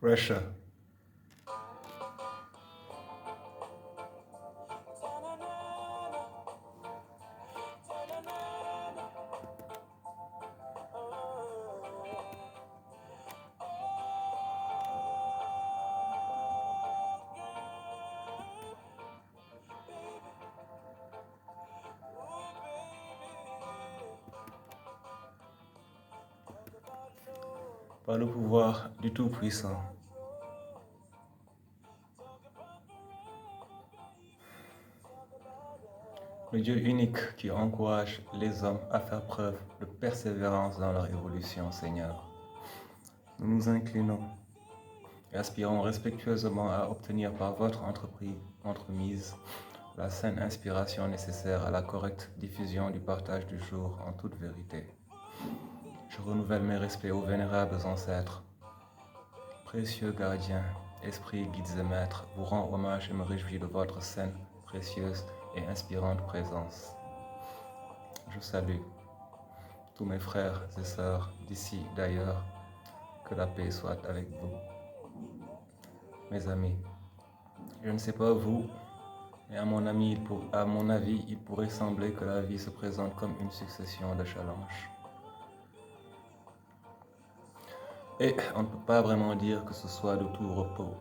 Pressure. Par le pouvoir du Tout-Puissant. Le Dieu unique qui encourage les hommes à faire preuve de persévérance dans leur évolution, Seigneur. Nous nous inclinons et aspirons respectueusement à obtenir par votre entremise la saine inspiration nécessaire à la correcte diffusion du partage du jour en toute vérité. Je renouvelle mes respects aux vénérables ancêtres. Précieux gardiens, esprits, guides et maîtres, vous rends hommage et me réjouis de votre saine, précieuse et inspirante présence. Je salue tous mes frères et sœurs d'ici, d'ailleurs, que la paix soit avec vous. Mes amis, je ne sais pas vous, mais à mon avis, il pourrait sembler que la vie se présente comme une succession de challenges. Et on ne peut pas vraiment dire que ce soit de tout repos.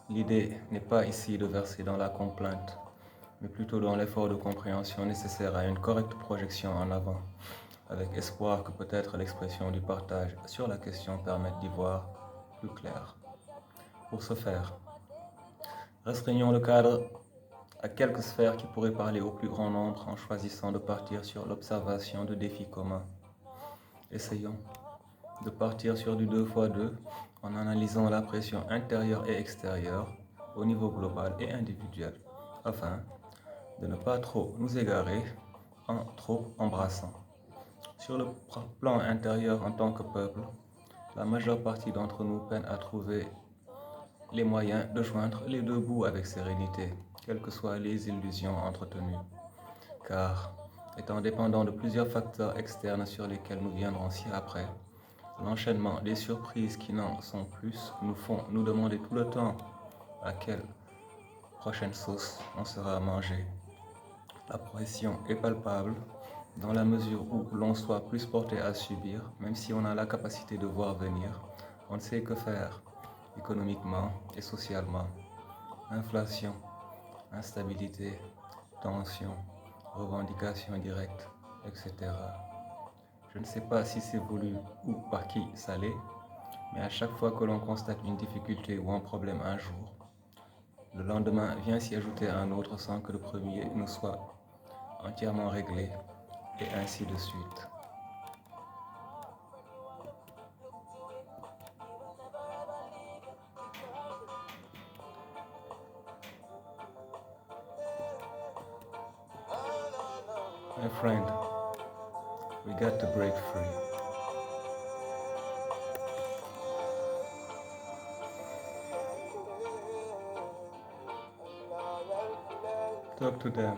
L'idée n'est pas ici de verser dans la complainte, mais plutôt dans l'effort de compréhension nécessaire à une correcte projection en avant, avec espoir que peut-être l'expression du partage sur la question permette d'y voir plus clair. Pour ce faire, restreignons le cadre à quelques sphères qui pourraient parler au plus grand nombre en choisissant de partir sur l'observation de défis communs. Essayons de partir sur du 2x2 en analysant la pression intérieure et extérieure au niveau global et individuel, afin de ne pas trop nous égarer en trop embrassant. Sur le plan intérieur en tant que peuple, la majeure partie d'entre nous peine à trouver les moyens de joindre les deux bouts avec sérénité, quelles que soient les illusions entretenues. Car, étant dépendant de plusieurs facteurs externes sur lesquels nous viendrons ci-après, l'enchaînement des surprises qui n'en sont plus nous font nous demander tout le temps à quelle prochaine sauce on sera mangé. La pression est palpable dans la mesure où l'on soit plus porté à subir, même si on a la capacité de voir venir, on ne sait que faire économiquement et socialement. Inflation, instabilité, tension, revendications directes, etc. Je ne sais pas si c'est voulu ou par qui ça l'est, mais à chaque fois que l'on constate une difficulté ou un problème un jour, le lendemain vient s'y ajouter un autre sans que le premier ne soit entièrement réglé, et ainsi de suite. My friend, we got to break free. Talk to them.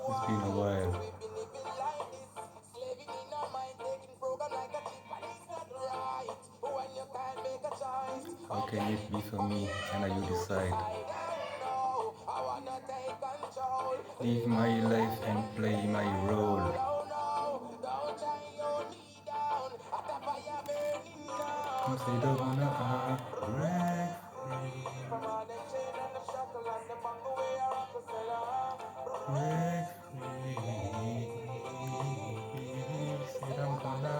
It's been a while. How can it be for me and you decide? Live my life and play my role. Come say the wanna break free. Break free. Said I'm gonna.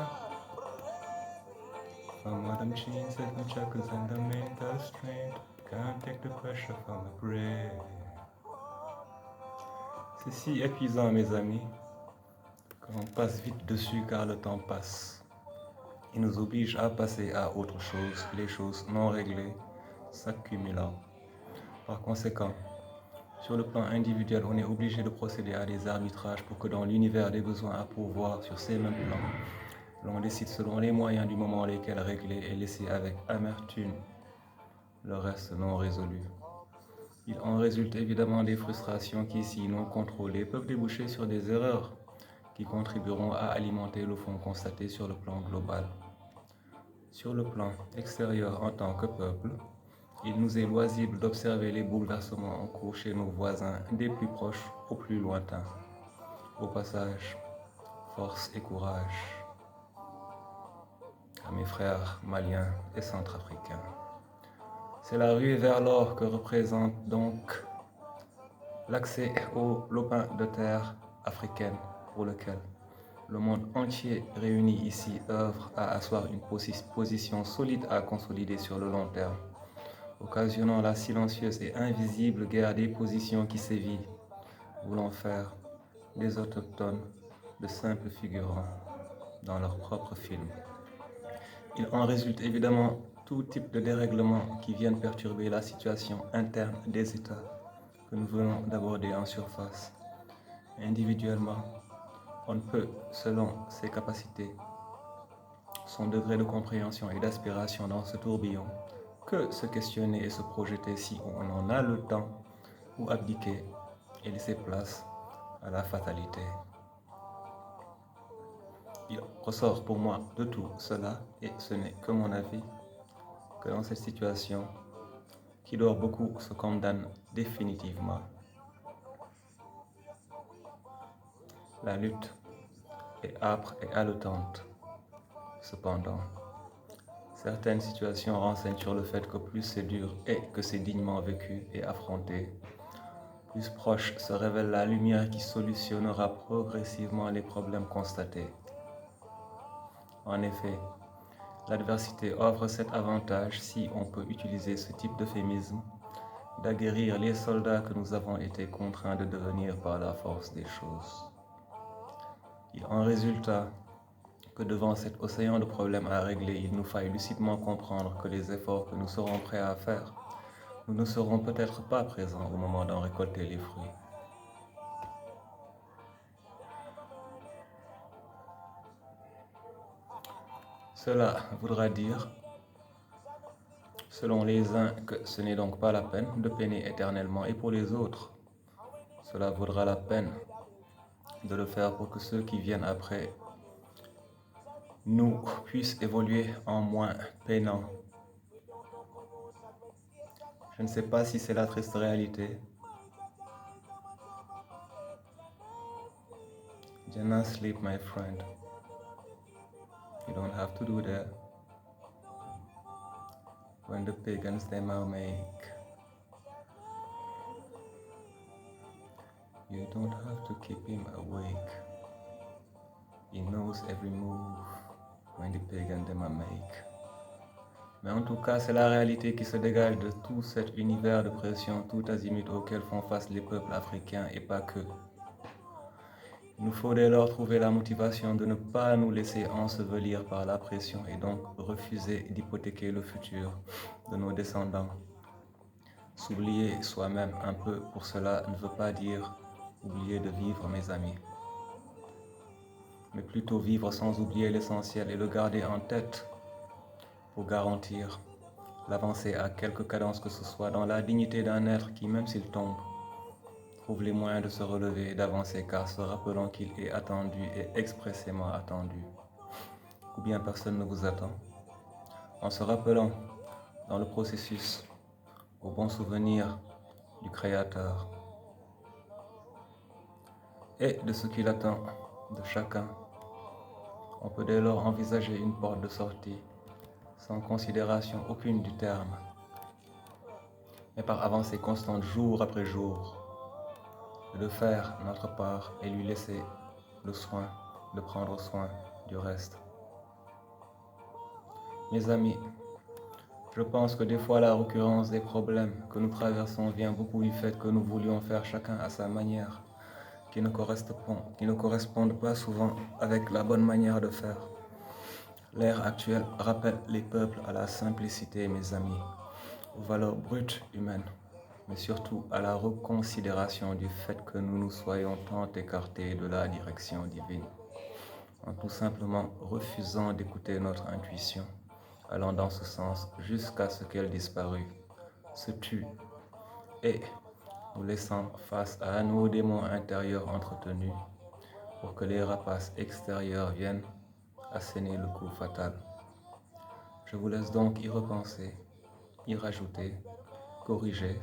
From all them chains and the shackles and the mental strength, can't take the pressure from the brain. C'est si épuisant, mes amis, qu'on passe vite dessus car le temps passe. Il nous oblige à passer à autre chose, les choses non réglées s'accumulant. Par conséquent, sur le plan individuel, on est obligé de procéder à des arbitrages pour que dans l'univers des besoins à pourvoir sur ces mêmes plans, l'on décide selon les moyens du moment lesquels régler et laisser avec amertume le reste non résolu. Il en résulte évidemment des frustrations qui, si non contrôlées, peuvent déboucher sur des erreurs qui contribueront à alimenter le fond constaté sur le plan global. Sur le plan extérieur en tant que peuple, il nous est loisible d'observer les bouleversements en cours chez nos voisins des plus proches aux plus lointains. Au passage, force et courage à mes frères maliens et centrafricains. C'est la ruée vers l'or que représente donc l'accès au lopin de terre africaine pour lequel le monde entier réuni ici œuvre à asseoir une position solide à consolider sur le long terme, occasionnant la silencieuse et invisible guerre des positions qui sévit, voulant faire des autochtones de simples figurants dans leur propre film. Il en résulte évidemment tout type de dérèglements qui viennent perturber la situation interne des États que nous venons d'aborder en surface. Individuellement, on ne peut, selon ses capacités, son degré de compréhension et d'aspiration dans ce tourbillon, que se questionner et se projeter si on en a le temps, ou abdiquer et laisser place à la fatalité. Il ressort pour moi de tout cela, et ce n'est que mon avis, que dans cette situation, qui dort beaucoup se condamne définitivement. La lutte est âpre et haletante. Cependant, certaines situations renseignent sur le fait que plus c'est dur et que c'est dignement vécu et affronté, plus proche se révèle la lumière qui solutionnera progressivement les problèmes constatés. En effet, l'adversité offre cet avantage, si on peut utiliser ce type d'euphémisme, d'aguerrir les soldats que nous avons été contraints de devenir par la force des choses. Il en résulta que devant cet océan de problèmes à régler, il nous faille lucidement comprendre que les efforts que nous serons prêts à faire, nous ne serons peut-être pas présents au moment d'en récolter les fruits. Cela voudra dire, selon les uns, que ce n'est donc pas la peine de peiner éternellement, et pour les autres, cela vaudra la peine de le faire pour que ceux qui viennent après nous puissent évoluer en moins peinant. Je ne sais pas si c'est la triste réalité. Do not sleep, my friend. You don't have to do that. When the pagans them are make, you don't have to keep him awake. He knows every move when the pagans them are make. Mais en tout cas, c'est la réalité qui se dégage de tout cet univers de pression tout azimut auquel font face les peuples africains et pas que. Il nous faut dès lors trouver la motivation de ne pas nous laisser ensevelir par la pression et donc refuser d'hypothéquer le futur de nos descendants. S'oublier soi-même un peu pour cela ne veut pas dire oublier de vivre, mes amis, mais plutôt vivre sans oublier l'essentiel et le garder en tête pour garantir l'avancée à quelque cadence que ce soit dans la dignité d'un être qui, même s'il tombe, trouve les moyens de se relever et d'avancer, car se rappelant qu'il est attendu et expressément attendu. Ou bien personne ne vous attend. En se rappelant dans le processus au bon souvenir du Créateur et de ce qu'il attend de chacun, on peut dès lors envisager une porte de sortie sans considération aucune du terme, mais par avancée constante jour après jour, de faire notre part et lui laisser le soin de prendre soin du reste. Mes amis, je pense que des fois la récurrence des problèmes que nous traversons vient beaucoup du fait que nous voulions faire chacun à sa manière, qui ne correspondent pas souvent avec la bonne manière de faire. L'ère actuelle rappelle les peuples à la simplicité, mes amis, aux valeurs brutes humaines. mais surtout à la reconsidération du fait que nous nous soyons tant écartés de la direction divine, en tout simplement refusant d'écouter notre intuition, allant dans ce sens jusqu'à ce qu'elle disparût, se tue, et nous laissant face à nos démons intérieurs entretenus, pour que les rapaces extérieurs viennent asséner le coup fatal. Je vous laisse donc y repenser, y rajouter, corriger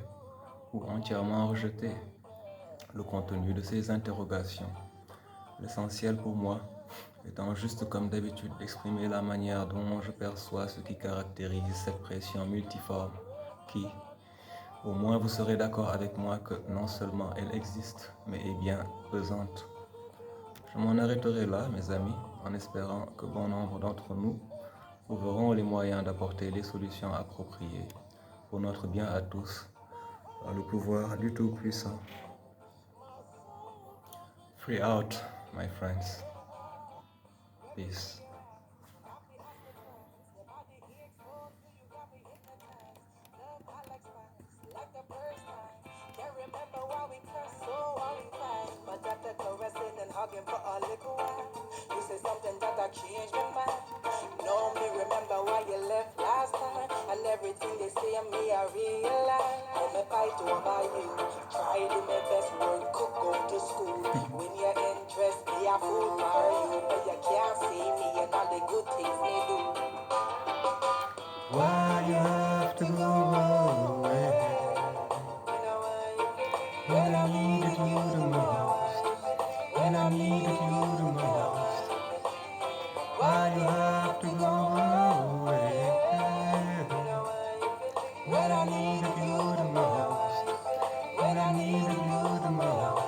ou entièrement rejeter le contenu de ces interrogations. L'essentiel pour moi étant juste comme d'habitude d'exprimer la manière dont je perçois ce qui caractérise cette pression multiforme qui, au moins vous serez d'accord avec moi que non seulement elle existe, mais est bien pesante. Je m'en arrêterai là, mes amis, en espérant que bon nombre d'entre nous trouveront les moyens d'apporter les solutions appropriées pour notre bien à tous, par le pouvoir du Tout-Puissant. Free out, my friends. Peace. Hugging for a little while. You say something that I changed my mind. No, me remember why you left last time. And everything they say of me, I realize. How me fight over you. Try to my best work, cook, go to school. When your interest, be a fool for you. But you can't see me and all the good things me do. Why you have to go away when I needed you the most? When I needed you the most. Why you have to go away when I needed you the most? When I needed you the most.